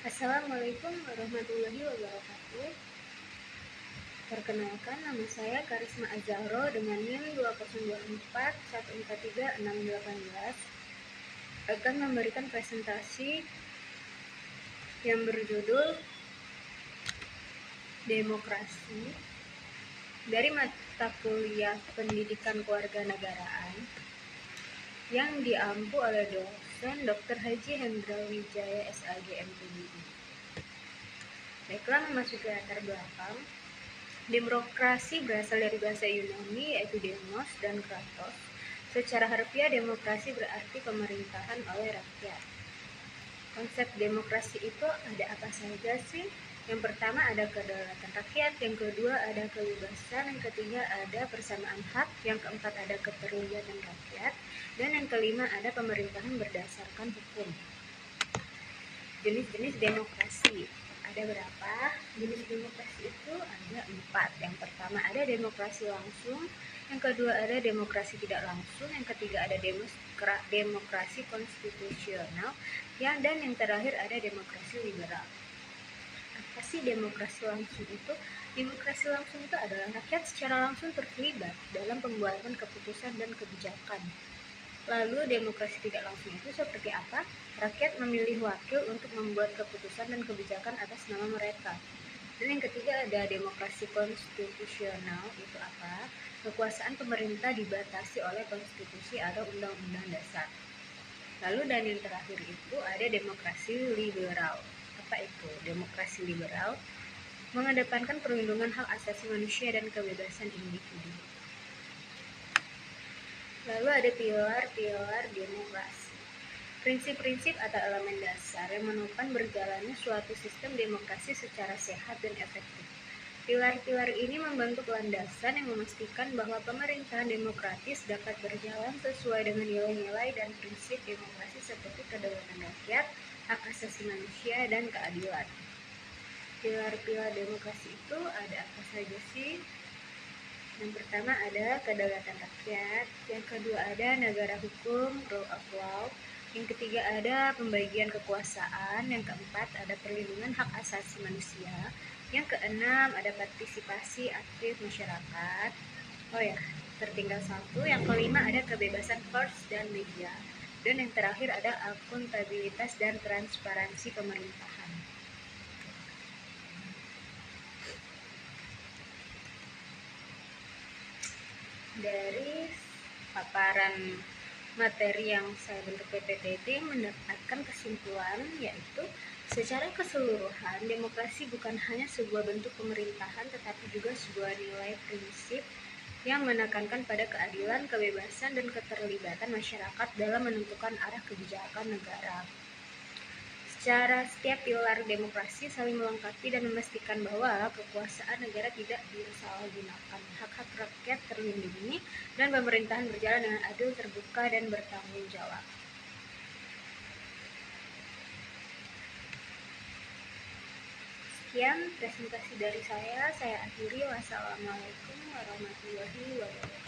Assalamualaikum warahmatullahi wabarakatuh. Perkenalkan, nama saya Karisma Azahro dengan NIM 2024143618 akan memberikan presentasi yang berjudul Demokrasi dari mata kuliah Pendidikan Kewarganegaraan yang diampu oleh dosen Dr. Haji Hendra Wijaya SAG MPD. Baiklah, memasuki latar belakang. Demokrasi berasal dari bahasa Yunani yaitu demos dan kratos. Secara harfiah, demokrasi berarti pemerintahan oleh rakyat. Konsep demokrasi itu ada apa saja sih? Yang pertama ada kedaulatan rakyat, yang kedua ada kebebasan, yang ketiga ada persamaan hak, yang keempat ada keterlibatan rakyat, dan yang kelima ada pemerintahan berdasarkan hukum. Jenis-jenis demokrasi ada berapa? Jenis demokrasi itu ada 4. Yang pertama ada demokrasi langsung, yang kedua ada demokrasi tidak langsung, yang ketiga ada demokrasi konstitusional, dan yang terakhir ada demokrasi liberal. Apa sih demokrasi langsung itu? Demokrasi langsung itu adalah rakyat secara langsung terlibat dalam pembuatan keputusan dan kebijakan. Lalu demokrasi tidak langsung itu seperti apa? Rakyat memilih wakil untuk membuat keputusan dan kebijakan atas nama mereka. Dan yang ketiga ada demokrasi konstitusional, itu apa? Kekuasaan pemerintah dibatasi oleh konstitusi atau undang-undang dasar. Lalu dan yang terakhir itu ada demokrasi liberal. Apa itu? Demokrasi liberal mengedepankan perlindungan hak asasi manusia dan kebebasan individu. Lalu ada pilar-pilar demokrasi. Prinsip-prinsip atau elemen dasar yang menopang berjalannya suatu sistem demokrasi secara sehat dan efektif. Pilar-pilar ini membentuk landasan yang memastikan bahwa pemerintahan demokratis dapat berjalan sesuai dengan nilai-nilai dan prinsip demokrasi seperti kedaulatan rakyat, hak asasi manusia, dan keadilan. Pilar-pilar demokrasi itu ada apa saja sih? Yang pertama ada kedaulatan rakyat, yang kedua ada negara hukum, rule of law, yang ketiga ada pembagian kekuasaan, yang keempat ada perlindungan hak asasi manusia, yang keenam ada partisipasi aktif masyarakat. Tertinggal satu. Yang kelima ada kebebasan pers dan media, dan yang terakhir ada akuntabilitas dan transparansi pemerintahan. Dari paparan materi yang saya bentuk PPT itu mendapatkan kesimpulan, yaitu secara keseluruhan demokrasi bukan hanya sebuah bentuk pemerintahan tetapi juga sebuah nilai prinsip yang menekankan pada keadilan, kebebasan, dan keterlibatan masyarakat dalam menentukan arah kebijakan negara. Secara setiap pilar demokrasi saling melengkapi dan memastikan bahwa kekuasaan negara tidak disalahgunakan, hak-hak rakyat terlindungi, dan pemerintahan berjalan dengan adil, terbuka, dan bertanggung jawab. Sekian presentasi dari saya akhiri. Wassalamualaikum warahmatullahi wabarakatuh.